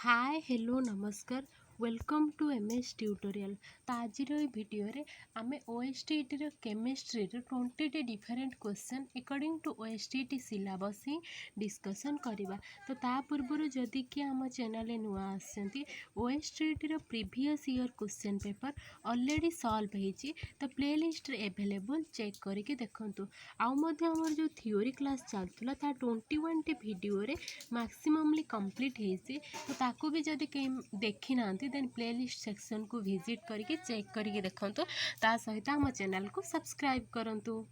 हाय hello नमस्कार welcome to MS tutorial. तो आज वीडियो रे आमे ओएसटीटी रो केमिस्ट्री रो 20 different question according to OSTT syllabus ही डिस्कशन करिबा। तो ता पूर्व जदि कि आम चैनल नुआ आसछंती ओएसटीटी रो previous year question paper already solve हेची, तो प्लेलिस्ट रे अवेलेबल चेक करके देखंतु। आउ मध्ये हमर जो थ्योरी क्लास चलतला ता 21 टी वीडियो रे मैक्सिममली कंप्लीट हेसी। तो ताकू भी जदि कहीं देखी ना देन प्लेलिस्ट सेक्शन को विजिट करके चेक करके देखंतु। ता सहित आम चैनल को सब्सक्राइब करंतु।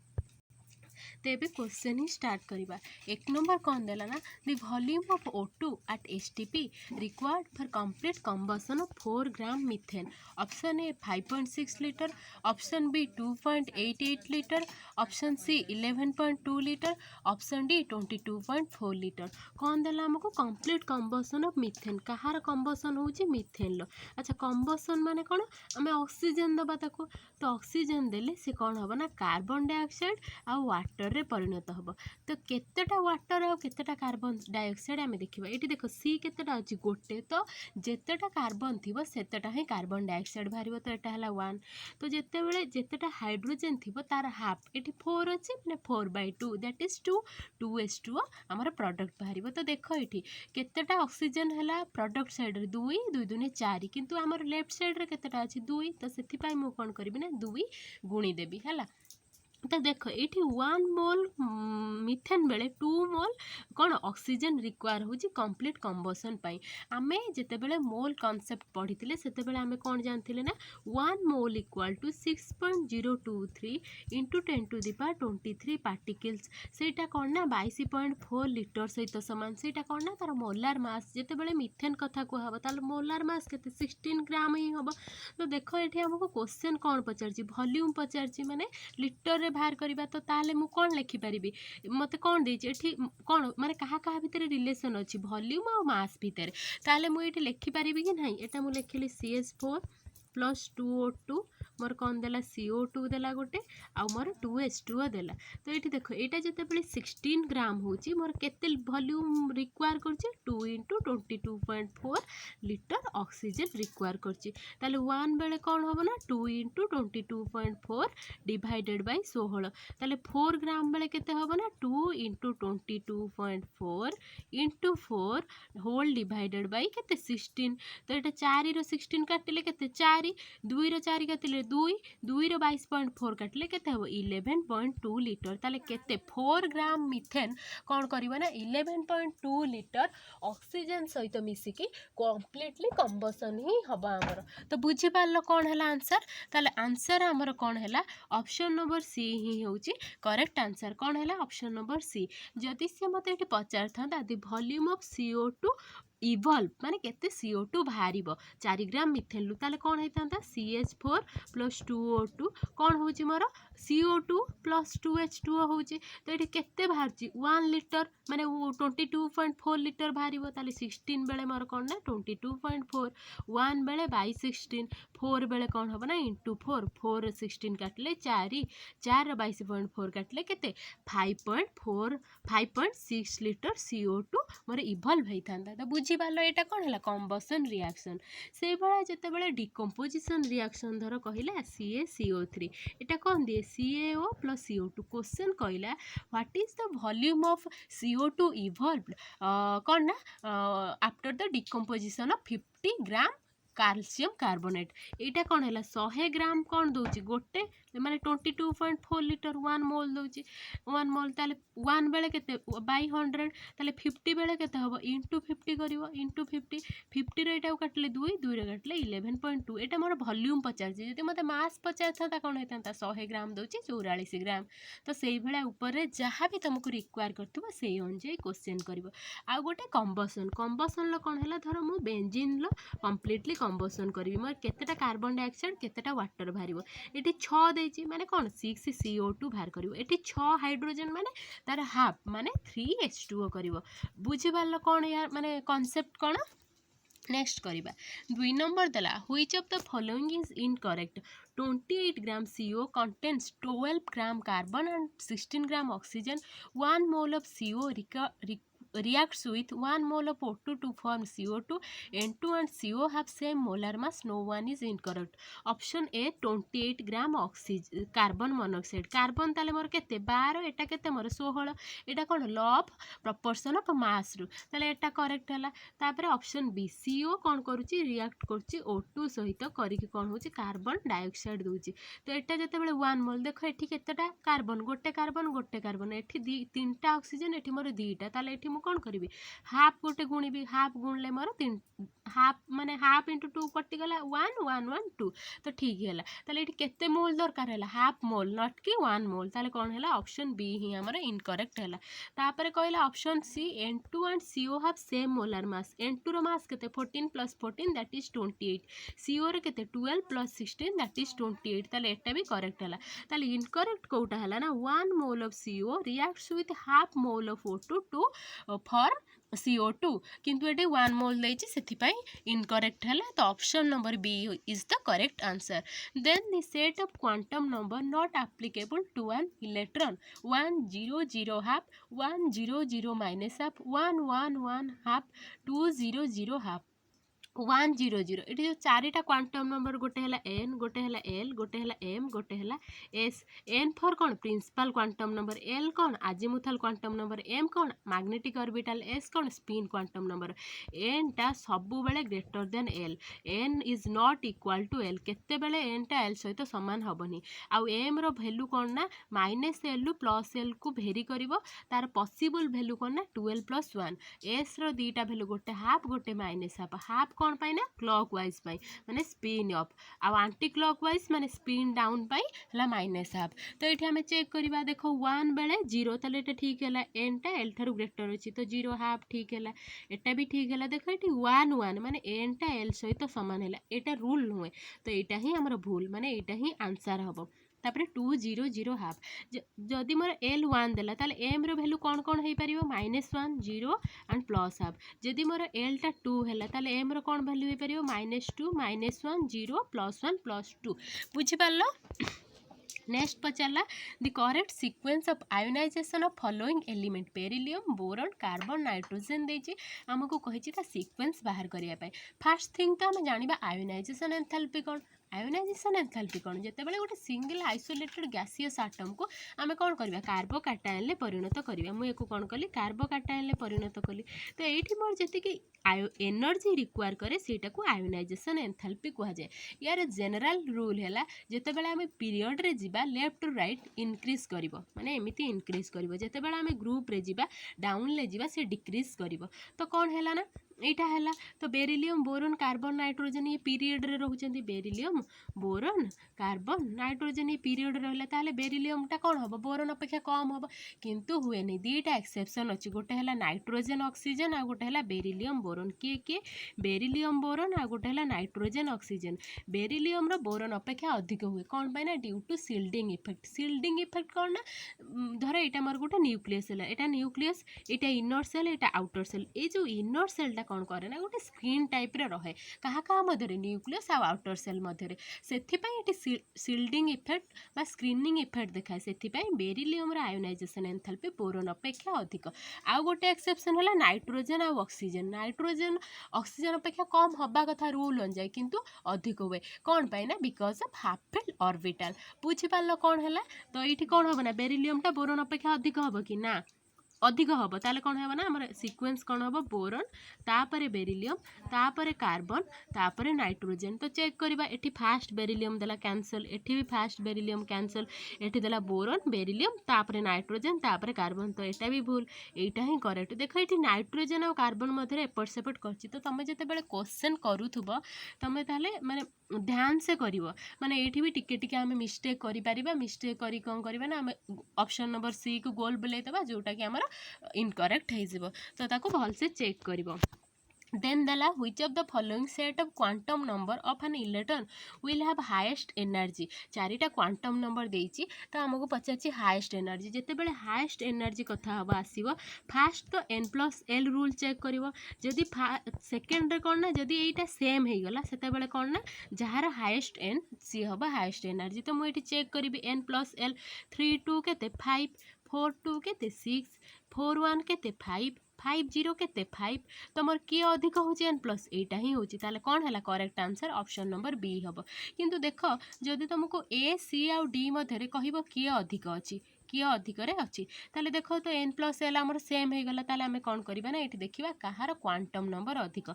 तेबे क्वेश्चन ही स्टार्ट करिबा। एक नंबर कौन देला ना, the volume of O2 at STP required for complete combustion of 4 gram methane. Option A 5.6 litre, option B 2.88 litre, option C 11.2 litre, option D 22.4 litre. कौन देला हमको कंप्लीट कंबशन ऑफ मीथेन। कहार combustion होची methane लो। अच्छा combustion माने कौन, आमे ऑक्सीजन दबा ताको। तो ऑक्सीजन देले से कौन होबा ना कार्बन डाइऑक्साइड आ वाटर रे परिणत हम। तो केतेटा वाटर आ केतेटा कार्बन डाइऑक्साइड आमे देखिबा। एठी देखो सी केतेटा अछि गोटे, तो जेतेटा कार्बन थिबो सेतेटा ही कार्बन डाइऑक्साइड बाहरिबो। तो एटा हला 1। तो जेते बेले जेतेटा हाइड्रोजन थिबो तार हाफ एठी 4 अछि माने 4/2 दैट इज 2 2H2O हमर प्रोडक्ट बाहरिबो। तो देखो एठी केतेटा ऑक्सीजन हला प्रोडक्ट साइड रे 2 2 2 4, किंतु हमर लेफ्ट साइड रे केतेटा अछि 2। तो सेथि पई मु कोन करबी ना 2 गुणी देबी हला। तो देख ये 1 मोल मिथेन बेले 2 मोल कौन ऑक्सीजन रिक्वायर होची कंप्लीट कंबशन पाई। आमे जेते बेले मोल कांसेप्ट पढ़ी सेते बेले आमे कौन जानथिले ना 1 mole equal to 6.023 into 10⁻23 particles. सेटा कौन ना 22.4 लीटर सहित समान। सेटा कौन ना तार मोलार मास जेते बेले मिथेन कथा को हबो ताल मोलार मास केते 16 ग्राम ही हबो। तो देखो एठी हमको क्वेश्चन कौन पचारची वॉल्यूम पचारची माने लिटर रे बाहर करबा। तो ताले मु कौन लिखि परिबी, मते कौन देछि एठी कौन माने कहा कहा भितर रिलेशन अछि वॉल्यूम और मास भितर। ताले मु एठी लिखि परिबी कि नहीं। एटा मु लिखिली CH4 प्लस 2O2 मोर कौन देला CO2 देला गोटे आ मोर 2H2O देला। तो ये देखो यहाँ जिते बड़े 16 ग्राम होची मोर केते वॉल्यूम रिक्वायर करची 2 × 22.4 लीटर ऑक्सीजन रिक्वायर करची। ताले 1 बेले कौन होबो ना 2 × 22.4 डिवाइडेड बाय 16। ताले 4 ग्राम बेले केते होबो ना 2 × 22.4 × 4 होल डिवाइडेड बाय केते 16। तो ये 4 रो 16 काटिले केते 4, 2 रो 4 काटिले 2, 2 रो 22.4 काटिले केते हो 11.2 लीटर। ताले केते 4 ग्राम मिथेन कौन करिबा ना 11.2 लीटर ऑक्सीजन सहित मिसिकी कंप्लीटली कंबशन ही हबा हमर। तो बुझी पारलो कौन हैला आंसर। ताले आंसर हमर कौन हैला ऑप्शन नंबर सी ही होची करेक्ट आंसर। कौन हैला ऑप्शन नंबर सी। जदि से मते एठी पचार थांदा the volume of CO2 evolve माने केते CO2 बाहरिबो 4 ग्राम मिथेन लु, ताले कौन हेतांता CH4 प्लस 2O2 कौन होची मोर CO2 प्लस 2H2O होची। तो ये केते बाहरची 1 लीटर माने 22.4 लीटर बाहरिबो। ताले 16 बेले मोर कौन ना 22.4, 1 बेले बाई 16, 4 बेले कौन होबो ना इंटू 4, 4 16 काटले 4, 4 22.4 काटले केते 5.6 लीटर CO2 मोर इवॉल्व हेतांता। तो बुझी पालो एटा कौन हैला कंबशन रिएक्शन। से भला जेते बेले डिकम्पोजिशन रिएक्शन धर कहिला CaCO3 एटा कौन दिए CaO प्लस CO2। क्वेश्चन कहिला what is the volume of CO2 evolved कौन ना after the decomposition of 50 gram calcium carbonate. एटा कौन हैला 100 ग्राम कौन दोची गोटे माने 22.4 लीटर 1 मोल दोची 1 मोल। ताले 1 बेले केते बाई 100 ताले 50 बेले केते हबो इंटू 50 करिवो इंटू 50, 50 रे एटा काटले 2, 2 रे काटले 11.2। एटा मोर वॉल्यूम पचार जदि मते मास पचार था कौन हेतांता 100 ग्राम दोची 44 ग्राम। तो सेही भला ऊपर रे जहाँ भी तुमको रिक्वायर करथिबो सेही अनुसार क्वेश्चन करिवो। आ गोटे कंबशन, कंबशन लो कौन हैला धर मु बेंजीन लो कंप्लीटली कंबशन करबी मोर केतेटा कार्बन डाइऑक्साइड केतेटा वाटर बाहरिबो। एठी 6 देची माने कौन 6 CO2 बाहर करिवो। एठी 6 हाइड्रोजन माने तार हाफ माने 3H2O करिवो। बुझी पारलो कौन यार माने कांसेप्ट कौन। नेक्स्ट करिबा 2 नंबर देला which of the following is incorrect. 28 gram CO contains 12 gram carbon and 16 gram oxygen. 1 mole of CO reacts with 1 mole of O2 to form CO2. N2 and CO have same molar mass. No one is incorrect. Option A 28 gram oxygen carbon monoxide carbon ताले मोर केते 12 एटा केते मोर 16 एटा कोन law of proportion of mass रु ताले एटा करेक्ट हला तापर ऑप्शन बी CO कोन करूची रिएक्ट करूची O2 सहित करिक कोन होची कार्बन डाइऑक्साइड दोची तो एटा जते बेले 1 मोल देखो एठी केतेटा कार्बन गोटे एठी तीनटा ऑक्सीजन एठी मोर दीटा ताले एठी मु कोन करबी हाफ गोटे गुणिबी हाफ गुणले मोर तीन हाफ माने हाफ इंटू 2 कटि गला 1 1 1 2 तो ठीक है ताले एठी केते मोल दरकार है हाफ मोल नॉट कि 1 मोल ताले कौन है ऑप्शन बी ही हमर इनकरेक्ट है तापर कहला option C N2 and CO have same molar mass N2 रो मास केते 14 प्लस 14 दैट इज 28 CO रे केते 12 प्लस 16 दैट इज 28 ताले एटा भी करेक्ट है ताले इनकरेक्ट कोटा है ना 1 mole of CO reacts with half mole of O2 to for CO2 किंतु एटे 1 मोल देछि सेथिपाई इनकरेक्ट है तो option number B is the correct answer then the set of quantum number not applicable to an electron 1 0 0 half 1 0 0 minus half 1 1 1 half 2 0 0 half 1 0 0 ये जो चारिटा quantum number गोटे है N गोटे है एल गोटे है एम गोटे है एस एन फॉर कौन प्रिंसिपल क्वांटम नंबर एल कौन आजिमुथल क्वांटम नंबर एम कौन मैग्नेटिक ऑर्बिटल एस कौन स्पिन क्वांटम नंबर एन टा सबु बेले greater than L N is not equal to L केते बेले एन टा एल सहित समान हबनी आउ एम रो वैल्यू कौन ना माइनस एल रु प्लस एल को भेरी करिवो तार पॉसिबल वैल्यू कौन ना 12 प्लस 1 एस रो दीटा वैल्यू गोटे हाफ गोटे माइनस हाफ कौन पाई ना क्लॉक वाइज पाई माने स्पिन अप आ एंटी क्लॉक वाइज माने स्पिन डाउन पाई हला माइनस हाफ तो एठी हमें चेक करिबा देखो 1 बेले 0 ताले एटा ठीक हैला n टा l थारु ग्रेटर अछि तो 0 हाफ ठीक हैला एटा भी ठीक हैला देखो एठी 1 1 माने n टा l सहित समान हैला एटा रूल नुहे तो एटा ही हमर भूल माने एटा ही आंसर हबो तापर 2 0 0 हाफ जदि मोर एल 1 देला ताले एम रो वैल्यू कौन कौन हो पारिबो -1 0 एंड प्लस हाफ जदि मोर एल टा 2 हैला ताले एम रो कौन वैल्यू हो पारिबो -2 -1 0 +1 +2 बुझि पारलो नेक्स्ट पचारा the correct sequence of ionisation of following element beryllium boron carbon nitrogen देछि हमको कहिछि ता सीक्वेंस बाहर करिया पाए फर्स्ट थिंग तो हम जानिबा आयोनाइजेशन एंथैल्पी कोन आयोनाइजेशन एंथैल्पी कोन जते बेले गोटे सिंगल आइसोलेटेड गैसियस एटम को आमे कोन करबा कार्बोकैटायन ले परिणत करबा मु एको कोन कली कार्बोकैटायन ले परिणत कली तो एठी मोर जति कि एनर्जी रिक्वायर करे सेटा को आयोनाइजेशन एंथैल्पी कहा जाय यार जनरल रूल हैला जते बेले आमे पीरियड रे जिबा लेफ्ट टू राइट इनक्रीज करिवो माने एमिति इनक्रीज करिवो जते बेले आमे ग्रुप रे जिबा डाउन ले जिबा से डिक्रीज करिवो तो कोन हैला ना एटा हैला तो बेरिलियम बोरॉन कार्बन नाइट्रोजन ये पीरियड रे रहउचंती बेरिलियम बोरॉन कार्बन नाइट्रोजन ये पीरियड रहला ताले बेरिलियम टा कोन हबो बोरॉन अपेक्षा कम हबो किंतु हुए नै दीटा एक्सेप्शन अछि गोटे हैला नाइट्रोजन ऑक्सीजन आ गोटे हैला बेरिलियम बोरॉन के बेरिलियम बोरॉन आ गोटे हैला नाइट्रोजन ऑक्सीजन बेरिलियम रो बोरॉन अपेक्षा अधिक हुए कोन पाई ना ड्यू टू शील्डिंग इफेक्ट कोन ना धर एटा मोर गोटे न्यूक्लियस हैला एटा न्यूक्लियस एटा इनर सेल एटा आउटर सेल ए जो इनर सेल टा कौन करे ना गोटे स्क्रीन टाइप रे रहे कहा मध्य न्यूक्लियस आ आउटर सेल मध्य से शील्डिंग इफेक्ट बा स्क्रीनिंग इफेक्ट देखाए से बेरिलियम आयोनाइजेशन एंथैल्पी बोरॉन अपेक्षा अधिक आउ गोटे एक्सेप्शन है नाइट्रोजन आ ऑक्सीजन अपेक्षा कम हवा कथा रूल अन जाए किंतु अधिक हुए कौन पाई ना because of half filled orbital बुझी पारल कौन है तो ये कौन हम ना बेरिलियम टा बोरॉन अपेक्षा अधिक हम कि ना अधिक हम ताले कौन है ना आम सीक्वेंस कौन हम बोरॉन तापर बेरिलियम तापर कार्बन तापर नाइट्रोजन तो चेक करबा एठी फास्ट बेरिलियम देला कैंसल एठी भी फास्ट बेरिलियम कैंसल एठी देला बोरॉन बेरिलियम तापर नाइट्रोजन तापर कार्बन तो एटा भी भूल एटा ही करेक्ट देखो एठी नाइट्रोजन और कार्बन मध्य एपट सेपट करछि तो तुम जते बेले क्वेश्चन करूथबो तुम ताले माने ध्यान से करिवो माने एठी भी टिके टिके आमे मिस्टेक करि परिबा मिस्टेक करी कोन करबा ना आमे ऑप्शन नंबर सी को गोल बुलाई दबा जोटा कि हमर इनकरेक्ट है जिवो तो ताको भल से check करिवो then dala which of the following set of quantum number of an electron will have highest energy चारिटा क्वांटम नंबर देइछि तो हमको पचाछि हाईएस्ट एनर्जी जते बेले हाईएस्ट एनर्जी कथा हबा आसीबो फास्ट तो n+l रूल चेक करिवो जदि सेकंड रे कोन ना जदि एटा सेम हे गला सेते बेले कोन ना जहार हाईएस्ट n सी हबा हाईएस्ट एनर्जी तो मु एटी चेक करिवि n+l 3 2 केते 5 4 2 केते 6 4 1 केते 5 50 केते 5 तुम किए अधिक होची n प्लस एटा ही होची ताले कोन हला correct answer option number B हबो। किंतु देखो जदि तुमको ए सी आउ डी मध्य कहब किए अधिक अच्छी किए अधिक अच्छी ताले देखो तो n प्लस एल आमर सेम हो गला ताले आम कौन करबा ना ये देखा कहार क्वांटम नंबर अधिक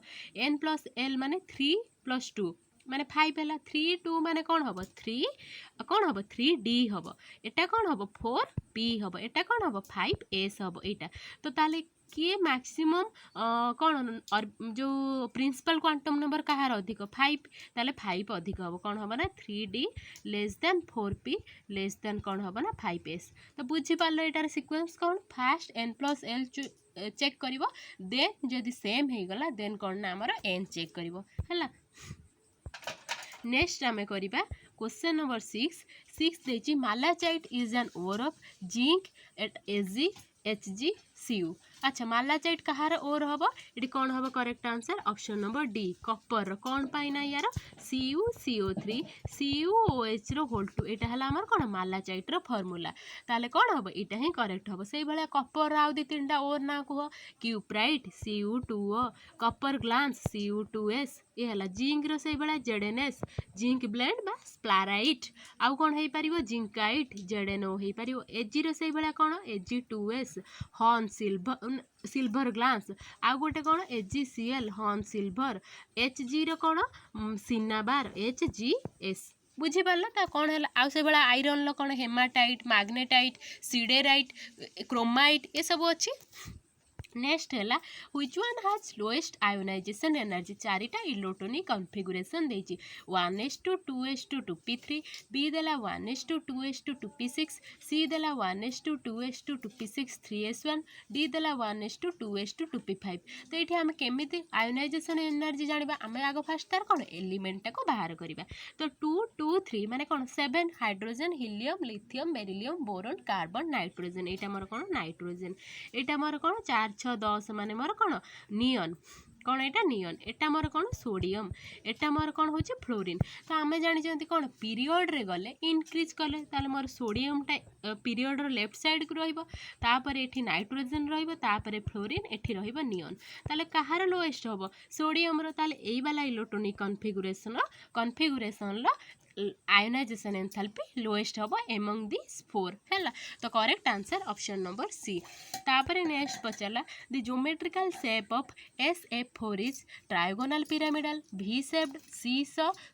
n प्लस एल माने 3 प्लस 2 माने 5 है 3 2 माने कौन हम 3 कौन हम 3d हम एटा कौन हम 4p हम एटा कौन हम 5s हम एटा तो ताले किए मैक्सिमम कौन और जो प्रिंसिपल क्वांटम नंबर कहार अधिक 5 ताले 5 अधिक हम कौन हम ना 3d less than 4p less than कौन हम ना 5s तो बुझी पार्ल एटार सीक्वेंस कौन first n plus L check करिवो देन जदि सेम हो गला देन कौन ना हमर n चेक करिवो हला। नेक्स्ट आम करिबा क्वेश्चन नंबर 6 देची malachite is an ore of zinc एट Ag Hg Cu अच्छा मालाचाइट कहार ओर हम ये कौन हम correct answer option number D copper कौन पाइना यार CuCO3 CuOH रो होल 2 एटा हला हमर कौन मालाचाइट रो फार्मूला ताले कौन हम एटा ही करेक्ट हम से भले कपर आउ दी तीनटा ओर ना कह cuprite Cu2O Kapoor glance Cu2S ये हला जिंक रो से भले ZnS जिंक ब्लेंड बा स्प्लाराइट आउ कौन है पारिबो जिंकाइट ZnO है पारिबो Ag रो से भले कौन Ag2S हॉर्न सिल्वर ग्लास आउ गोटे कौन AgCl हॉर्न सिल्वर Hg रो कौन सिनाबार HgS बुझी पार्ल ता कौन है आउ से बड़ा आयरन लो कौन हेमाटाइट मैग्नेटाइट सिडेराइट क्रोमाइट ये सब अच्छी। नेक्स्ट है which one has lowest ionization energy चारिटा इलेक्ट्रॉनिक कॉन्फ़िगरेशन देछि 1s2 2p3 बी देला 1s2 2p6 सी देला 1s2 2p6 3s1 डी देला 1s2 2p5 तो ये आम केमी आयोनाइजेशन एनर्जी जाना आम आग फास्ट तार कौन एलिमेंटा को बाहर करवा तो 2 2 3 माने कौन 7 hydrogen helium lithium beryllium boron carbon nitrogen यहाँ मोर कौन नाइट्रोजन यहाँ मोर कौन 4 6 10 माने मोर कौन नियन कौन एटा नियन एटा मोर कौन सोडियम एटा मोर कौन होची फ्लोरीन तो आमे जानी कौन पीरियड रे गले इनक्रीज कले ताले मोर सोडियम टा पीरियड रो लेफ्ट साइड को रहिबो तापर एठी नाइट्रोजन रहिबो तापर फ्लोरीन एठी रहिबो नियन ताले कहार लोएस्ट हबो सोडियम रो ताले एई वाला electronic configuration low ionisation enthalpy lowest हबो एमंग दिस 4 हैला तो correct answer option number C. तापर नेक्स्ट पचला the geometrical shape of SF4 is trigonal pyramidal V shaped C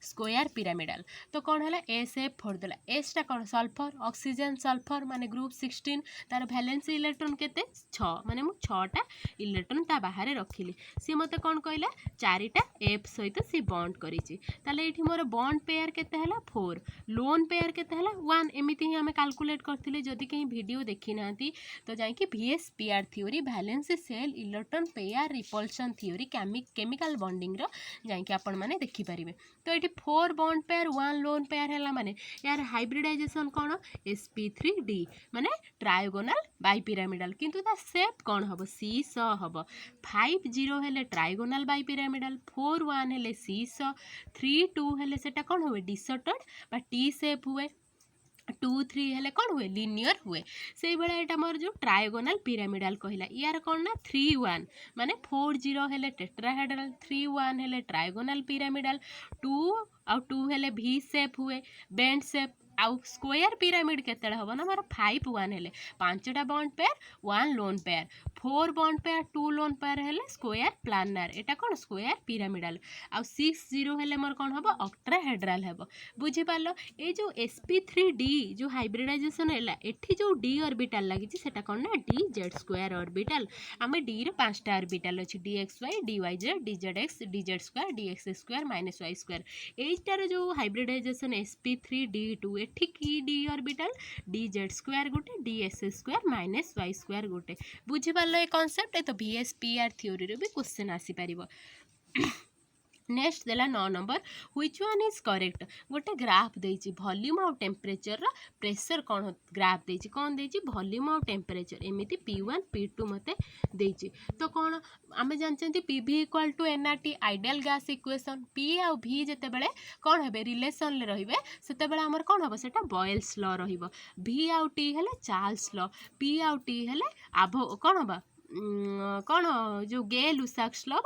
square pyramidal तो कौन है SF4 देला एस टा कौन सल्फर ऑक्सीजन सल्फर माने ग्रुप 16 तार वैलेंसी इलेक्ट्रॉन केते 6 माने मु 6टा इलेक्ट्रॉन ता बाहर रखिली सी मते कौन कहला चारिटा F सहित सी बॉन्ड करिछि ताले एठी मोर बॉन्ड पेयर केते हला 4 लोन पेयर केते हला 1 एमिति ही हमें कैलकुलेट करथिले जदि कहीं वीडियो देखि नांती तो जाई कि VSPR theory valency shell electron pair repulsion theory chemical bonding रो जाई कि आपण माने देखि परिबे तो एठी 4 बॉन्ड पेयर 1 लोन पेयर हला माने यार हाइब्रिडाइजेशन कोन sp3d माने ट्रायगोनल बाइपिरामिडल किंतु ता शेप कोन हबो C हबो 5 0 हेले ट्रायगोनल बाइपिरामिडल 4 1 हेले C 3 2 हेले सेटा कोन होवे डिसऑर्डर्ड बा टी शेप हुए 2 3 हेले कौन हुए लिनियर हुए से भाया यहाँ मोर जो ट्रायगोनल पिरामिडाल कहला यार कौन ना 3 1 माने 4 0 हेले टेट्राहेड्रल 3 1 हेले ट्रायगोनल पिरामिडाल 2 और 2 हेले V शेप हुए बेंड शेप आउ स्क्वायर पिरामिड केते हम ना मोर 5 1 हेले 5टा bond pair 1 lone pair 4 bond pair 2 lone pair हेले स्क्वायर प्लानर एटा कौन स्क्वायर पिरामिडाल आउ 6 0 हेले मोर कौन हम ऑक्टाहेड्रल हेबो बुझी पालो ए जो sp3d जो हाइब्रिडाइजेशन हैला एठी जो d ऑर्बिटल लागि छि सेटा कौन ना dz स्क्वायर ऑर्बिटल आमे d रे 5टा ऑर्बिटल अछि dxy dyz dzx dz square dx square minus y square एटार जो हाइब्रिडाइजेशन sp3d2 एठी की d ऑर्बिटल dz स्क्वायर गोटे ds square minus y square गोटे बुझी पालो ए कांसेप्ट तो VSPR थ्योरी रे भी क्वेश्चन आसी परिबो। नेक्स्ट देला 9 number which one is correct गोटे ग्राफ देछि वॉल्यूम और टेम्परेचर रा प्रेशर कोन ग्राफ देछि कोन देछि वॉल्यूम और टेम्परेचर एमिति P1 P2 मते देछि तो कोन आमे जानचंती PV = nRT ideal gas equation P और V जते बेले कोन हेबे रिलेशन ले रहिबे सेते बेले हमर कोन होबो सेटा बॉयल्स लॉ रहिबो V और T हेले चार्ल्स लॉ P और T हेले आभो कोन होबा कौन जो गे लुसाक्स लॉ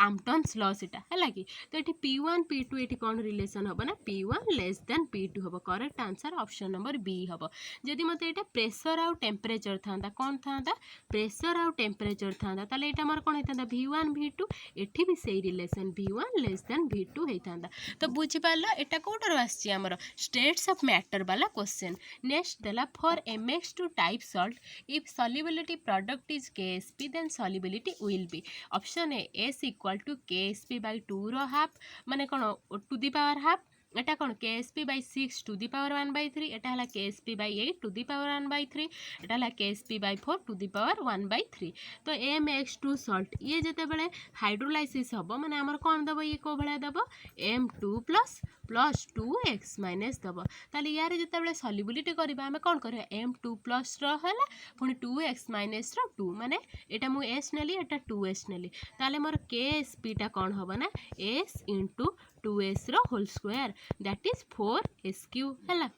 आम्पटन्स लॉ सेटा है कि तो ये P1 P2 ये कौन रिलेशन हम ना P1 लेस देन P2 हम correct answer option number B हम जदि मत ये प्रेशर आउ टेम्परेचर था कौन था प्रेशर आउ टेम्परेचर था ताले ये मोर कौन होता V1 V2 एठी भी सही relation V1 less than V2 होता तो बुझिपार एटा कौटर आमर स्टेट्स ऑफ मैटर वाला क्वेश्चन नेक्स्ट देला for MX2 type salt if solubility product is KSP then solubility will be option A S equal to KSP by 2 रो हाफ माने कौन टू दी पावर हाफ एटा कौन KSP by 6 to the power 1/3 एटा हला KSP by 8 to the power 1/3 एटा हला KSP by 4 to the power 1/3 तो MX2 सॉल्ट ये जते बेले हाइड्रोलाइसिस हबो माने हमर कोन दबो ये को भला दबो M2 प्लस 2x माइनस दबो ताले यार जते बेले सॉल्युबिलिटी करबा हमें कोन करबा M2 प्लस रो हला पुनी 2x माइनस रो 2 माने एटा मु S नेली एटा 2s नेली ताले मोर KSP टा कोन हबो ना S * 2s रो whole square that is 4s³ हैला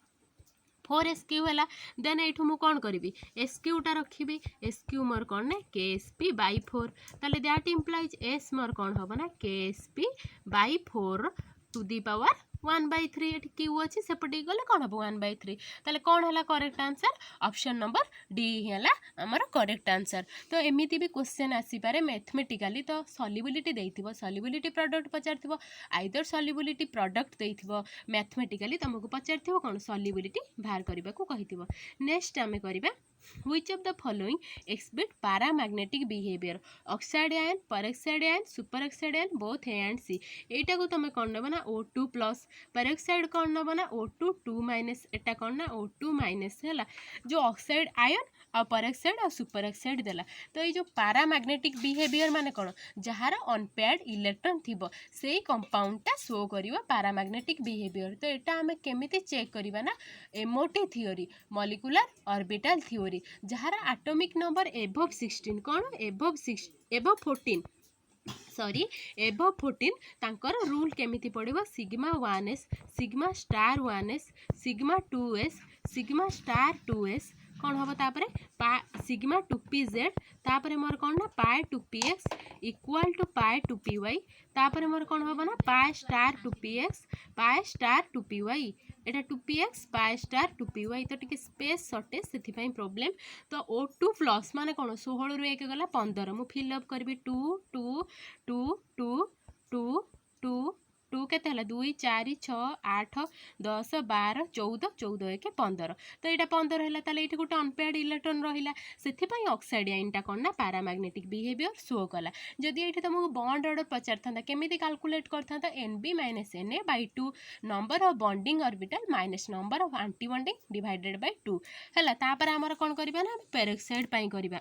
4s³ है देन ये मुझे कौन करी SQ टा रखी SQ मोर कौन ना KSP बाय 4 ताले दैट इम्प्लाइज S मोर कौन हम ना KSP by 4 to the power 1/3 ये क्यू अच्छी सेपटे गले कौन हम 1/3 ताले कौन है correct answer option number D है आमर करेक्ट आंसर तो एमती भी क्वेश्चन आसीपारे मैथमेटिकली तो सॉल्युबिलिटी देइथिबो सॉल्युबिलिटी प्रोडक्ट पचारथिबो आइदर सॉल्युबिलिटी प्रोडक्ट देइथिबो मैथमेटिकली तुमको पचारथिबो कौन सॉल्युबिलिटी बाहर करबा को कहिथिबो नेक्स्ट आमे करबा which of the following exhibit paramagnetic behavior oxide ion peroxide ion superoxide ion both A and C एटा को तुम कौन नब ना O2 प्लस पेरोक्साइड कौन नब ना O2 2 माइनस एटा कौन ना O2 माइनस है जो ऑक्साइड आयन आ पेरोक्साइड आ सुपर ऑक्साइड देला तो ये जो पैरामैग्नेटिक बिहेवियर माने कौन जहार अनपेयर्ड इलेक्ट्रॉन थिबो सेही कंपाउंडटा शो करिवो पैरामैग्नेटिक बिहेवियर तो एटा हमें केमिति चेक करिबा ना MOT theory molecular orbital theory जहार एटॉमिक नंबर एबव 16 कौन एबव 14 सॉरी एबव 14 तांकर रूल केमिति पड़िबो sigma 1s sigma star 1s sigma 2s sigma star 2s कौन हम तापरे सिग्मा 2pz तापरे मोर कौन ना पाई 2px equal to pi 2py तापरे मोर कौन हम ना pi star 2px pi star 2py एटा 2px पाई स्टार 2py तो टिके स्पेस शॉर्टेज से प्रॉब्लम तो O2 प्लस माने कौन 16 रु 1 गला 15 मु फिल अप करबी 2 2 2 2 2 2 2 के 2 4 6 8 10 12 14 14 1 15 तो यहाँ 15 है ताले ये गोटे अनपेयर्ड इलेक्ट्रॉन रहा से ऑक्साइड आयनटा कौन ना पैरामैग्नेटिक बिहेवियर शो कला जदि ये तुमको बॉन्ड ऑर्डर पचार था केमी कैलकुलेट करता NB - NA by 2 number of bonding orbital minus number of anti bonding divided by 2 है तापर आमर कौन करबा ना पेरोक्साइड पाई करबा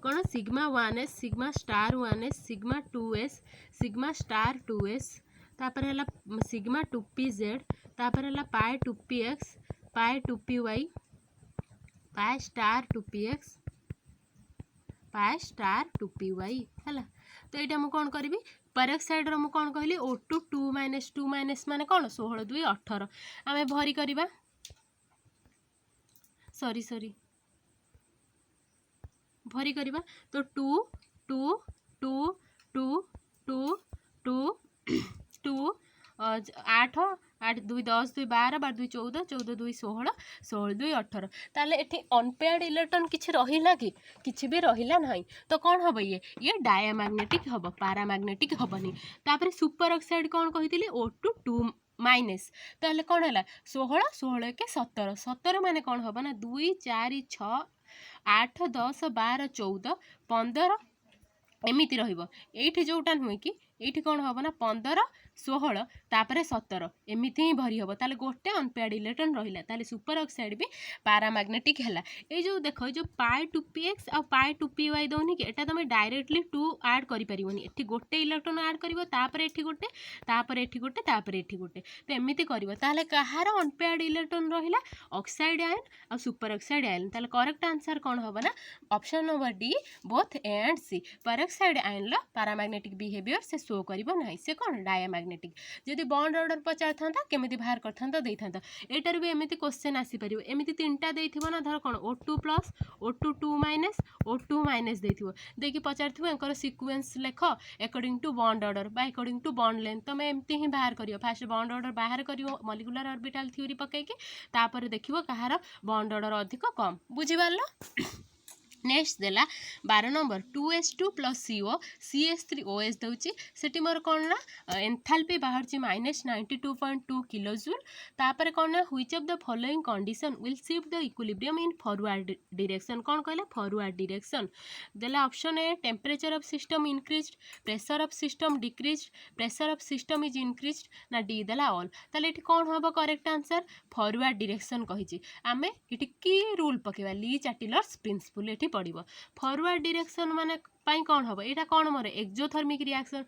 कौन sigma 1s sigma star 1s sigma 2s sigma star 2s तापर है सिग्मा 2pz तापर है पाई 2px पाई 2py pi star 2px pi star 2py है तो यहाँ मुझे कौन करी पेरोक्साइड रो कौन कहली O2 2 माइनस माने कौन 16 2 18 आम भरी करवा सॉरी भरी करवा तो 2 2 2 2 2 2 2 8 8 2 10 2 12 12 2 14 14 2 16 16 2 18 ताले एठी अनपेयर्ड इलेक्ट्रॉन किछि रहिला कि किछि भी रहिला नहीं तो कौन हम ये डायमैग्नेटिक हम पैरामैग्नेटिक हबनी तापर सुपर ऑक्साइड कौन कहितली O2 2 माइनस ताले कौन है 16 16 के 17 17 माने कौन हम ना 2 4 6 8 10 12 14 15 एमती रही जोटा नुहे कि ये कौन हम ना 15 16 तापर 17 एमती ही भरी हम ताले गोटे अनपेयर्ड इलेक्ट्रॉन रहा ताले सुपर ऑक्साइड भी पैरामैग्नेटिक है ये जो देख जो पाई 2px आ पाई 2py दौनी कि एटा तुम डायरेक्टली 2 ऐड करिपरिबनी एठी गोटे इलेक्ट्रॉन ऐड करिवो तापर एठी गोटे तापर एठी गोटे तापर एठी गोटे तो एमती करिवो ताले कहार अनपेयर्ड इलेक्ट्रॉन रहिला ऑक्साइड आयन आ सुपर ऑक्साइड आयन ताले करेक्ट आंसर कौन हम ना option number D both A and C peroxide ion ला पैरामैग्नेटिक बिहेवियर से शो करिवो नाही से कौन डायमैग्नेटिक मैग्नेटिक जदि बॉन्ड ऑर्डर पचार था केमी बाहर करता देता एटार भी एमती क्वेश्चन आसीपर एमती तीनटा देथिबो ना धर कौन O2 plus O2 2 minus O2 minus देखिए पचार एंकर सिक्वेन्स लेख अकॉर्डिंग टू बॉन्ड ऑर्डर बा अकॉर्डिंग टू बॉन्ड लेंथ तुम एमती ही बाहर करियो फास्ट बॉन्ड ऑर्डर बाहर करियो मॉलिक्यूलर ऑर्बिटल थ्योरी पकईकी तापर देखिबो कहार बॉन्ड ऑर्डर अधिक कम बुझिपारल। नेक्स्ट देला 12 number 2s2 plus CO CH3OH दूची सेठी मोर कौन ना एंथैल्पी बाहर -92.2 किलो जूल तापर कौन ना which of the following condition will shift the equilibrium in forward direction कौन कहला फॉरवर्ड डायरेक्शन देला option a temperature of system increased pressure of system decreased pressure of system is increased ना D देला all ताले एठी कौन होबो correct answer forward direction कहिची आमे एठी की रूल पकेबा ली चाटिलर्स प्रिंसिपल एठी पड़िबो फॉरवर्ड डायरेक्शन माने पाई कौन हम यहाँ कौन मोर एक्जोथर्मिक रिएक्शन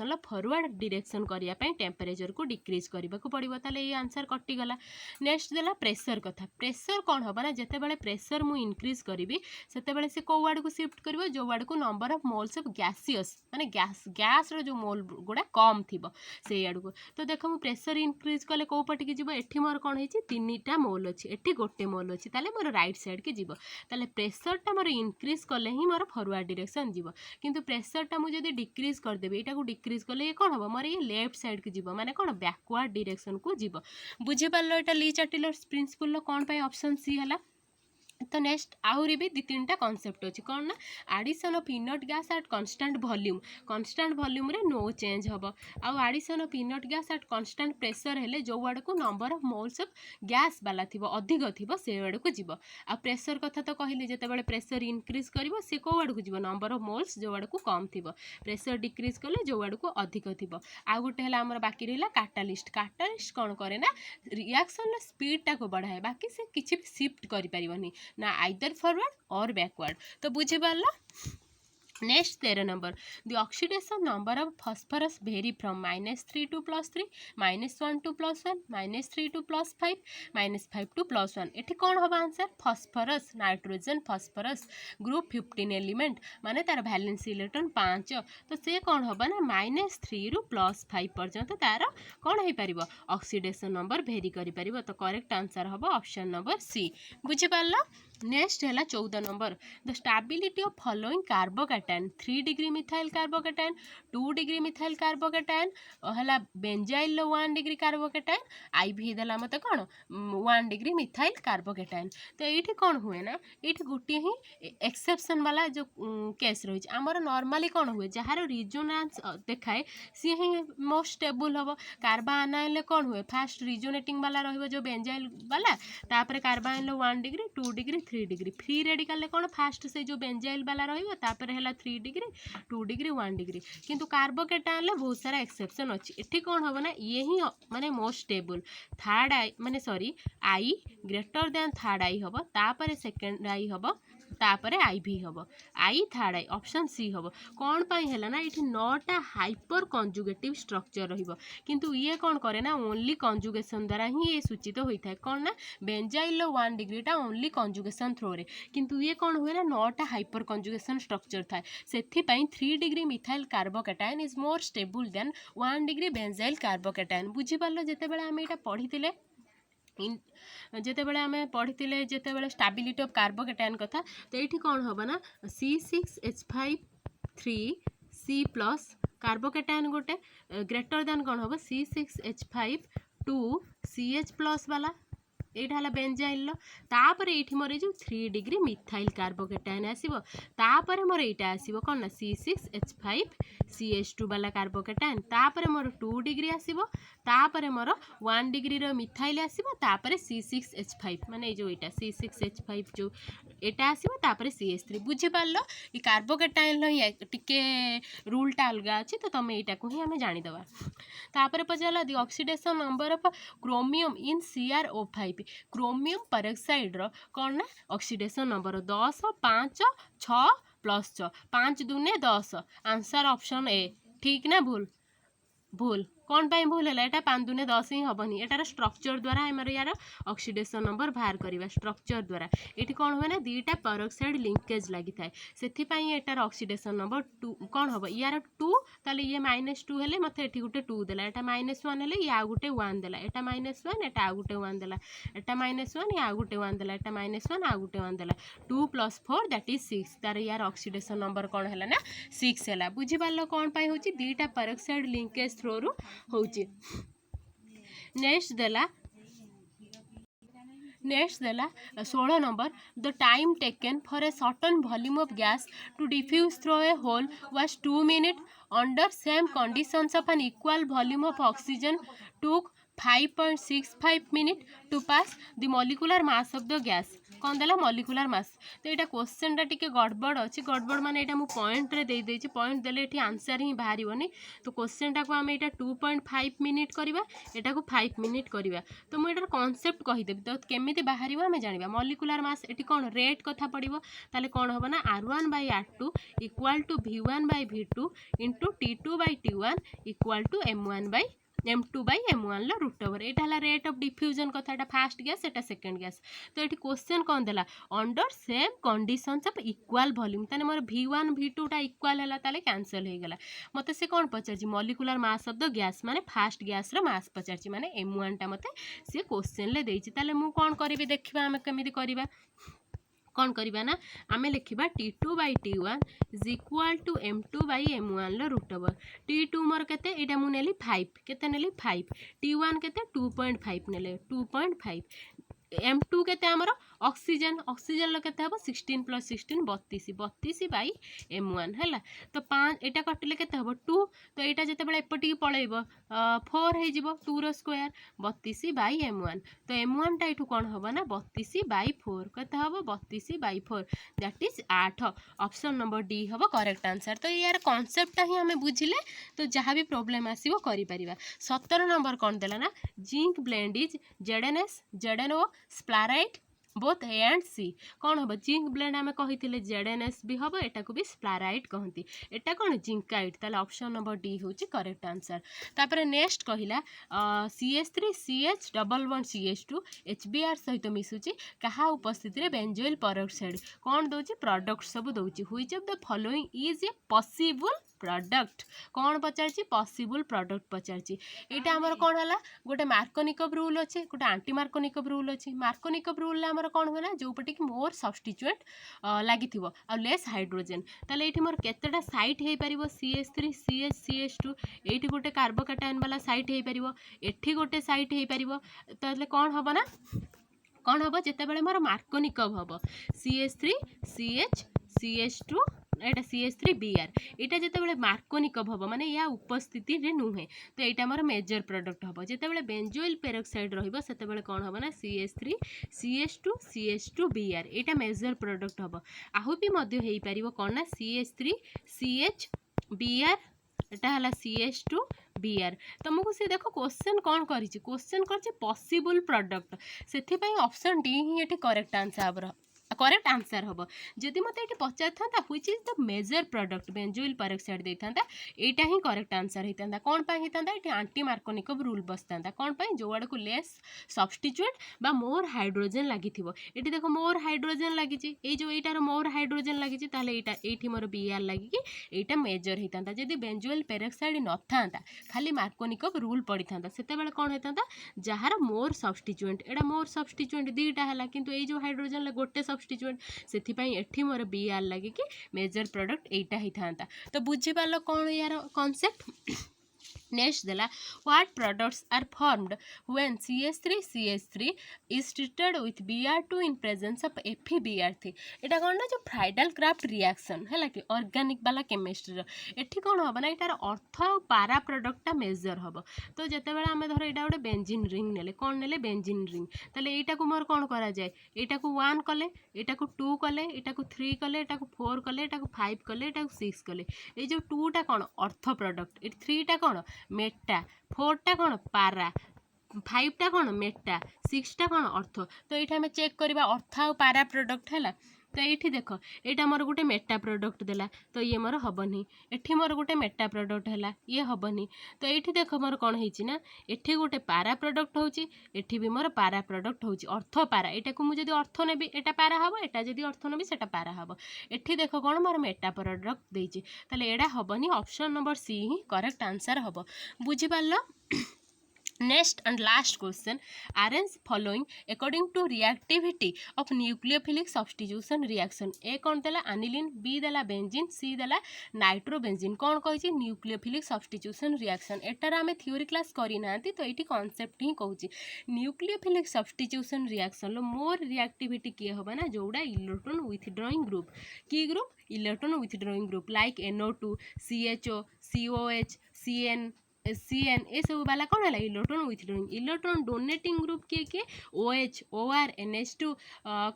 ला फॉरवर्ड डायरेक्शन करिया पई टेम्परेचर को डिक्रीज करने को पड़ो ताले ये आंसर कटिगला। नेक्स्ट देला प्रेशर कथा प्रेशर कौन हम ना जिते प्रेशर मु इनक्रीज करी से से कौ वार्ड को शिफ्ट कर जो वार्ड को number of moles of gaseous माने गैस रो जो मोल गुड़ा कम थी से आड़ को तो देख मु प्रेशर इनक्रीज कले कौ पटिकी जीव एठी मोर कौन होती 3टा मोल अच्छी एठी गोटे मोल अच्छी ताले मोर राइट साइड के जीव ताले प्रेशरटा मोर इनक्रीज कले ही मोर फॉरवर्ड डायरेक्शन जीव किंतु प्रेशरटा मुझे डिक्रीज करदेवी यहाँ डिक्रीज कले ये कौन हम मोर ये लेफ्ट साइड के जीव माने कौन बैकवर्ड डायरेक्शन को जीव बुझीपार यहाँ ली चाटिलर्स प्रिंसिपल कौन पाई ऑप्शन सी है। तो नेक्स्ट आहरी भी 2-3टा कॉन्सेप्ट अच्छी कौन ना addition of inert gas at constant volume रे नो चेंज हम आउ addition of inert gas at constant pressure हेले जो वार्ड को number of moles of gas वाला थी अधिक थी से वार्ड को जीव आ प्रेशर कथा तो कहली जिते प्रेशर इनक्रीज कर सी कौ वार्ड को जीव नंबर ऑफ मोल्स जो वार्ड को कम थी प्रेशर डिक्रीज कले जो वार्ड को अधिक थी आउ गोटे है आम बाकी रहा काटालिस्ट कौन करे ना रिएक्शन स्पीड को बढ़ाए बाकी से किसी भी शिफ्ट कर ना आइदर फॉरवर्ड और बैकवर्ड तो बुझी पारला। Next 13 number the oxidation number of phosphorus vary from -3 to +3 -1 to +1 -3 to +5 -5 to +1 एठी कौन हम answer phosphorus nitrogen phosphorus group 15 element माने तार वैलेंसी इलेक्ट्रॉन 5 तो से कौन हम ना -3 ରୁ +5 पर्यंत तार कौन हो पार ऑक्सीडेशन नंबर वेरी कर तो करेक्ट आंसर हम ऑप्शन नंबर सी बुझी पारला। नेक्स्ट है 14 number the stability of following carbocation 3 degree methyl carbocation 2 degree methyl carbocation है बेंजाइल 1 डिग्री कार्बोकैटायन आईवी देला मत कौन 1 डिग्री मिथाइल कार्बोकैटायन तो ये कौन हुए ना ये गोटे ही एक्सेप्शन वाला जो केस रही आमर नॉर्मली कौन हुए जार रिजोनेंस देखाए सी ही मोस्ट स्टेबल हम कार्बानाइल कौन हुए फास्ट रिजोनेटिंग वाला रही जो बेंजाइल वाला तापर कार्बानाइल 1 degree 2 degree 3 degree free radical कौन फास्ट से जो बेंजाइल वाला रही है 3 डिग्री 2 डिग्री 1 डिग्री किंतु कार्बोकैटायन बहुत सारा एक्सेप्शन अच्छी एठी कौन हम ना ये ही माने मोस्ट स्टेबल थर्ड आई माने sorry I greater than third I हम तापर सेकंड आई हम तापर आई भी हम आई थर्ड आई ऑप्शन सी हम कौन पाई है ना ये 9टा हाइपर कंजुगेटिव स्ट्रक्चर रहिबो किंतु ये कौन करे ना ओनली कंजुगेशन द्वारा ही ये सूचित होता है कौन ना बेंजाइल 1 डिग्रीटा ओनली कंजुगेशन थ्रो रे किंतु ये कौन हुए ना 9टा हाइपर कंजुगेशन स्ट्रक्चर थाए सेथि पई 3 degree methyl carbocation is more stable then 1 degree benzyl carbocation बुझी पारलो जेते बेले हम एटा पढ़ितिले जिते बड़े आम पढ़ी जिते स्टेबिलिटी ऑफ कार्बोकैटायन कथा तो ये कौन हम ना C6H5 3C+ कार्बोकैटायन गोटे ग्रेटर देन कौन हम C6H5 2CH+ वाला यहाँ है बेंजाइल तापर ये मोर जो 3 डिग्री मिथाइल कार्बोकैटायन आसो तापर मोर यहाँ आसो कौन ना C6H5CH2 वाला कार्बोकैटायन तापर मोर 2 डिग्री आसो तापर मोर 1 डिग्री मिथाइल आसो तापर C6H5 माने जो यहाँ C6H5 जो यहाँ आसो तापर CH3 बुझी पारल ये कार्बोकैटायन टिके रूलटा अलग अच्छी तो तुम यहाँ को ही आम जानीदवा तापर पचारा the oxidation number of chromium in CrO5 chromium peroxide रो कौन ना ऑक्सीडेशन नंबर 10 5 6 +6 5 दूने 10 आंसर ऑप्शन ए ठीक ना भूल भूल कौन पाई भूल है एटा 5 दूने 10 ही हेनी एटार स्ट्रक्चर द्वारा आम यार ऑक्सीडेशन नंबर बाहर करवा स्ट्रक्चर द्वारा ये कौन हुए ना दुईटा पेरोक्साइड लिंकेज लगी थाए से एटार ऑक्सीडेशन नंबर 2 कौन हम यार 2 ताले ये -2 हेले मत ये गोटे 2 देला एटा -1 हेले या गोटे 1 देला एटा -1 एटा आ गोटे 1 देला एटा -1 या गोटे 1 देला एटा -1 आ गोटे 1 देला 2 + 4 दैट इज 6 तार यार ऑक्सीडेशन नंबर कौन है ना 6 है बुझी पार कौन पाई होची दुईटा पेरोक्साइड लिंकेज थ्रो रु होची नेक्स्ट देला 16 number the time taken for a certain volume of gas to diffuse through a hole was 2 minute under same conditions of an equal volume of oxygen took 5.65 minute to pass the molecular mass of the gas कौन देला molecular mass तो यहाँ question टा टिके गड़बड़ अच्छी गड़बड़ माने यहाँ मुझे पॉइंट रे दे देछि पॉइंट देले ये आंसर ही बाहर तो क्वेश्चन टाक आम यहाँ 2.5 मिनिट करवा यहाँ को 5 मिनिट करवा तो मुझे कॉन्सेप्ट कहीदेवी तो केमी बाहर आम जाना मॉलिक्यूलर मास ये कौन रेट कथा पड़ो ताले कौन हम ना R1/R2 equal to V1/V2 into T2/T1 equal to M2/M1 root over यहाँ रेट ऑफ डिफ्यूजन कथा फास्ट गैस एटा सेकेंड गैस तो ये क्वेश्चन कौन देला under same conditions of equal volume ताने मोर V1 V2 टा इक्वल है ताले कैंसल हो गला मते से कौन पचार molecular mass of the gas माने फास्ट गैस रो मास पचार माने M1 टा मते से क्वेश्चन ले देछि ताले मु कौन करिवे देखिबा हम केमिति करिबा कौन करवा ना आम लिखा T2/T1 is equal to M2/M1 root over T2 मोर केते एटा मु नेली 5 केते नेली 5 T1 केते 2.5 नेले 2.5 M2 केते हमर ऑक्सीजन ऑक्सीजन लो केते हबो 16 + 16 32 M1 हैला तो 5 एटा कटिले केते हबो 2 तो एटा जते बेले एपटी पळेइबो 4 हे जिवो 2 रो स्क्वायर 32 M1 तो M1 टा इठु कोन हबो ना 32/4 केते हबो 32/4 that is 8 option number D हबो करेक्ट आंसर तो यार कांसेप्ट ही हमें बुझिले तो जहाँ भी प्रॉब्लम आसीबो करि परिबा 17 नंबर कोन देला ना zinc blende is ZnS ZnO sphalerite both A and C कौन हम जिंक ब्लेंड आम कही ZnS भी हम एटा को भी स्प्लाराइट कहती एटा कौन जिंकाइट ताले ऑप्शन नंबर डी हूँ करेक्ट आंसर तापर नेक्स्ट कहला CH3 CH double bond CH2 HBr सहित मिसुची कहा उपस्थिति रे बेंजोइल पेरोक्साइड कौन दउची प्रोडक्ट सब दउची which of the following is a possible product कौन पचारची पॉसिबल प्रोडक्ट पचारची एटा हमर कौन हला गोटे मार्कोनिकव रूल अच्छे गोटे आंटी मार्कोनिकव रूल अच्छे मार्कोनिकव रूल हमर कौन हुए ना जो पटे कि मोर सब्स्टिट्यूएंट लगी आ लेस हाइड्रोजेन ताले एठी मोर केतेटा साइट हे परिबो CH3 CH CH2 एठी गोटे कार्बोकैटायन वाला साइट हे परिबो एठी गोटे साइट हे परिबो ताले कौन हबो ना कौन हम जिते बड़े मोर मार्कोनिकव हम CH3 CH CH2 एटा CH3Br यहाँ जिते बड़े मार्कोनिकव हम माने या उपस्थिति रे नुहे तो यहाँ मोर मेजर प्रोडक्ट हम जिते बड़े बेंजोइल पेरोक्साइड रहिबो सेते बड़े कौन हम ना CH3 CH2 CH2Br यहाँ मेजर प्रोडक्ट हम आहु भी मध्य हेई परिबो कौन ना CH3 CHBr एटा हला CH2Br तुमको सी देखो क्वेश्चन कौन करिछि क्वेश्चन करछि पॉसिबल प्रोडक्ट सेथिपई ऑप्शन डी ही एठी करेक्ट करेक्ट आंसर हम जदि मत ये पचार था which is the major product benzoyl peroxide देता यहाँ ही करेक्ट आंसर होता कौन होता ये आंटी मार्कोनिकव रूल बसता कौन जो आड़ को लेस सब्स्टिट्यूएंट बा मोर हाइड्रोजेन लगी ये देखो मोर हाइड्रोजेन लगी जो यार मोर हाइड्रोजेन लगी ये मोर Br लगी यहाँ मेजर होता जदि बेंजोइल पेरोक्साइड न था खाली मार्कोनिकव रूल पड़ी था से कौन होता जार मोर सब्स्टिट्यूएंट एटा मोर सब्स्टिट्यूएंट दुईटा है किंतु ये जो हाइड्रोजेन गोटे सब्स्टिट्यूएंट से एठी मोर Br लगे कि मेजर प्रोडक्ट एटा ही था तो बुझी पाल कौन यार कॉन्सेप्ट नेक्स्ट देला what products are formed when CH3 is treated with Br2 in presence of FeBr3 एटा कौन ना जो फ्राइडल क्राफ्ट रिएक्शन है कि ऑर्गेनिक वाला केमिस्ट्री एठी कौन हम ना यार अर्थ और पारा प्रोडक्टा मेजर हम तो जिते बड़े आम धर यहाँ गोटे बेंजीन रिंग नेले कौन नेले बेंजीन रिंग ताले एटा को मोर कौन करा जाए एटा को 1 कले एटा को 2 कले एटा को 3 कले एटा को 4 कले एटा को 5 कले एटा को 6 कले ये जो 2 टा कौन अर्थ प्रोडक्ट ये 3 टा कौन मेटा 4 टा कौन पारा 5 टा कौन मेटा 6 टा कौन अर्थ तो ये चेक करवा अर्थ और पारा प्रोडक्ट है तो ये देख यहाँ मोर गोटे मेटा प्रोडक्ट देला तो ये मोर हेनी एठी मोर गोटे मेटा प्रोडक्ट है ये हेनी तो ये देख मोर कौन होना एठी गोटे पारा प्रोडक्ट होठी भी मोर पारा प्रोडक्ट हो अर्थ पारा यहाँ को मुझे अर्थ नेबी एटा पारा हम एटा जदि अर्थ नेबी सेटा पारा हम एठी देख कौन मोर मेटा प्रोडक्ट देती ताले एटा हेनी ऑप्शन नंबर सी ही करेक्ट आंसर हम बुझिपार। Next and last question, arrange following according to reactivity of nucleophilic substitution reaction. A कौन देला aniline, B देला benzene, C देला nitrobenzene. कौन कही nucleophilic substitution reaction एटार आम थ्योरी क्लास करना तो ये कॉन्सेप्ट ही कहूँ nucleophilic substitution reaction लो मोर रिएक्टिविटी किए हम ना जोड़ा इलेक्ट्रॉन विथड्रॉइंग ग्रुप की group electron withdrawing group like NO2 CHO COH CN CN ये सब वाला कौन है electron withdrawing electron donating group किए किए OH OR NH2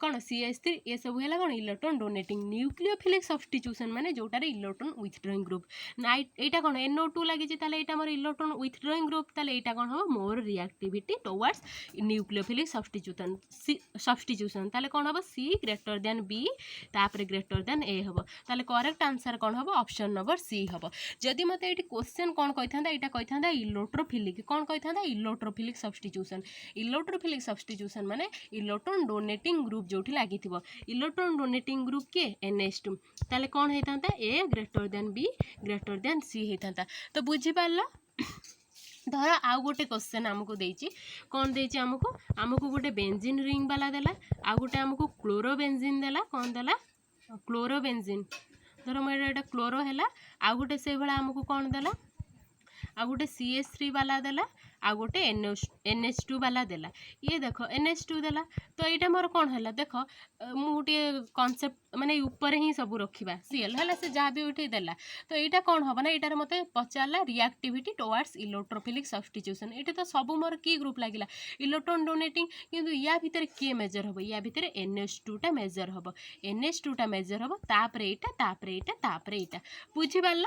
कौन CH3 ये सब है कौन इलेक्ट्रॉन डोनेटिंग न्यूक्लियोफिलिक सब्स्टिट्यूशन माने जोटार इलेक्ट्रॉन विथड्रॉइंग ग्रुप नाइट यहाँ कौन NO2 लगी यहाँ मोर इलेक्ट्रॉन विथड्रॉइंग ग्रुप यहाँ कौन हम मोर रिएक्टिविटी टुवर्ड्स न्यूक्लियोफिलिक सब्स्टिट्यूशन ताले कौन हम C ग्रेटर देन B तापर ग्रेटर देन A हम ताले करेक्ट आंसर कौन हम ऑप्शन नंबर C हम जदि मत ये क्वेश्चन कौन कही था कही इलेक्ट्रोफिलिक कौन कही था इलेक्ट्रोफिलिक सब्स्टिट्यूशन माने इलेक्ट्रॉन डोनेटिंग ग्रुप जो लगी इलेक्ट्रॉन डोनेटिंग ग्रुप किए NH2 ताले कौन होता A greater than B greater than C होता तो बुझीपार। धर आउ गोटे क्वेश्चन आमको देछि कौन देछि आमको गोटे बेंजीन रिंग वाला देला आउ गोटे आमको क्लोरोबेंजीन देला कौन देला क्लोरोबेंजीन धर मोटा क्लोरो है आउ गोटे से भाया आमको कौन देला आ गोटे CH3 वाला देला आ गोटे NH2 वाला देला ये देख NH2 देला तो यहाँ मोर कौन है देख मुझे कॉन्सेप्ट माने ऊपर ही सब रखा Cl है से जहाँ भी उठे देला तो यहाँ कौन हम ना यहाँ मत पचारा रिएक्टिविटी टुवर्ड्स इलेक्ट्रोफिलिक सब्स्टिट्यूशन ये तो सब मोर की ग्रुप लगे इलेक्ट्रॉन डोनेटिंग किंतु या भितर किए मेजर हम या भितर NH2 टा मेजर हम NH2 टा मेजर हम तापर यहाँ बुझीपार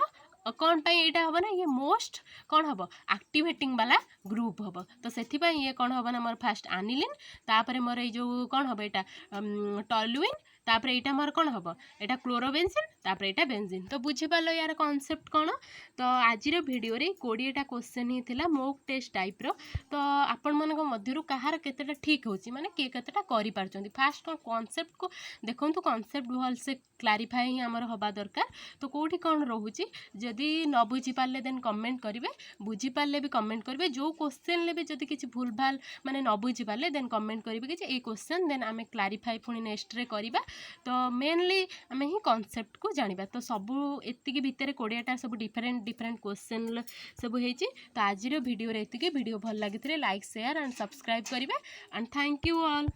कौन पाई यहाँ हम ना ये मोस्ट कौन हम एक्टिवेटिंग वाला ग्रुप हम तो से ये कौन हम ना मोर फास्ट आनिलिन तापर मोर ये जो कौन हम यहाँ टॉलुइन तापर यहाँ मोर कौन हम यहाँ क्लोरोबेंजीन तापर यहाँ बेंजीन तो बुझीपार यार कॉन्सेप्ट कौन तो आज वीडियो रे 20टा क्वेश्चन ही थिला मॉक टेस्ट टाइप रो तो आपण मानक मध्यरु कहार केतेटा ठीक होची माने के केतेटा करि पारचंती फास्ट कौन कॉन्सेप्ट को देखंतु कॉन्सेप्ट भल से क्लारिफाई ही हमर हबा दरकार तो कोठी कौन रहूची जदि न बुझी पारले देन कमेंट करिवे बुझी पारले भी कमेंट करिवे जो क्वेश्चन ले भी जदि किछि भूल भाल माने न बुझी पारले देन कमेंट करिवे कि ए क्वेश्चन देन आमे क्लारिफाई पुनी नेक्स्ट रे करिबा तो मेनली आमे ही कॉन्सेप्ट को जानिबा तो सब एतिकी भितर 20टा सब डिफरेंट क्वेश्चन सब हेची तो आज वीडियो रे एतिकी वीडियो भल लागितरे लाइक शेयर एंड सब्सक्राइब करिवे and thank you all.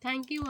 Thank you.